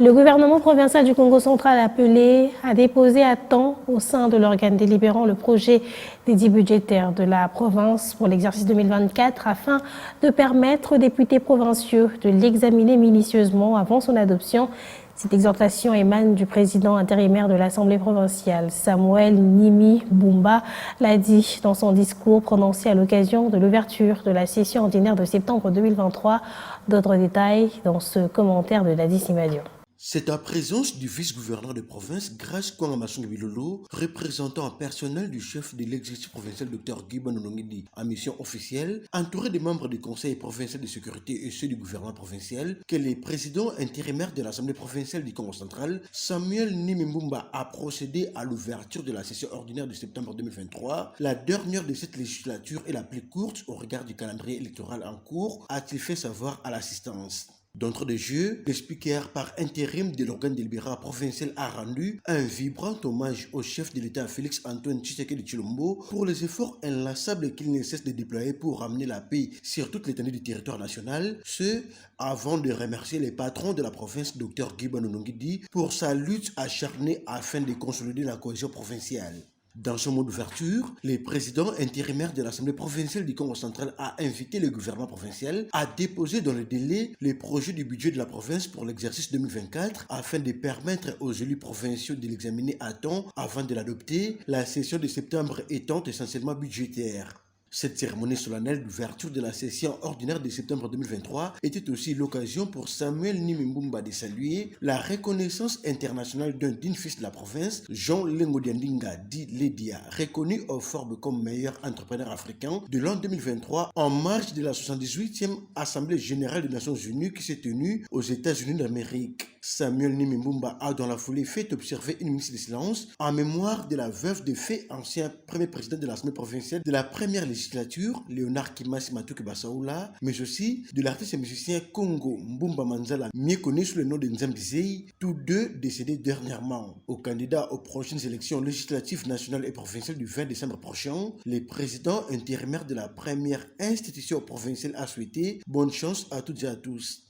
Le gouvernement provincial du Congo central appelé à déposer à temps au sein de l'organe délibérant le projet d'édit budgétaire de la province pour l'exercice 2024 afin de permettre aux députés provinciaux de l'examiner minutieusement avant son adoption. Cette exhortation émane du président intérimaire de l'Assemblée provinciale, Samuel Nimi Bumba, l'a dit dans son discours prononcé à l'occasion de l'ouverture de la session ordinaire de septembre 2023. D'autres détails dans ce commentaire de Ladi Simadio. C'est en présence du vice-gouverneur de province, Grace Kwangamason Bilolo, représentant personnel du chef de l'exécutif provincial Dr Guy Banonongidi en mission officielle, entouré des membres du conseil provincial de sécurité et ceux du gouvernement provincial, que le président intérimaire de l'Assemblée provinciale du Congo central, Samuel Nimimbumba, a procédé à l'ouverture de la session ordinaire de septembre 2023, la dernière de cette législature et la plus courte au regard du calendrier électoral en cours, a-t-il fait savoir à l'assistance. D'entre de jeu, le speaker par intérim de l'organe délibérant provincial a rendu un vibrant hommage au chef de l'État Félix-Antoine Tshisekedi Tshilombo pour les efforts inlassables qu'il ne cesse de déployer pour ramener la paix sur toute l'étendue du territoire national, ce avant de remercier les patrons de la province Dr Guy Banonongidi pour sa lutte acharnée afin de consolider la cohésion provinciale. Dans son mot d'ouverture, le président intérimaire de l'Assemblée provinciale du Congo central a invité le gouvernement provincial à déposer dans le délai les projets du budget de la province pour l'exercice 2024 afin de permettre aux élus provinciaux de l'examiner à temps avant de l'adopter, la session de septembre étant essentiellement budgétaire. Cette cérémonie solennelle d'ouverture de la session ordinaire de septembre 2023 était aussi l'occasion pour Samuel Nimimbumba de saluer la reconnaissance internationale d'un digne fils de la province, Jean Lengodiandinga, dit Ledia, reconnu au Forbes comme meilleur entrepreneur africain de l'an 2023 en marge de la 78e Assemblée générale des Nations unies qui s'est tenue aux États-Unis d'Amérique. Samuel Nimimbumba a dans la foulée fait observer une minute de silence en mémoire de la veuve de fait ancien premier président de l'Assemblée provinciale de la première législature, Léonard Kimasi Matuke Bassaoula, mais aussi de l'artiste et musicien Congo Mbumba Manzala, mieux connu sous le nom de Nzambizei, tous deux décédés dernièrement. Au candidat aux prochaines élections législatives nationales et provinciales du 20 décembre prochain, le président intérimaire de la première institution provinciale a souhaité bonne chance à toutes et à tous.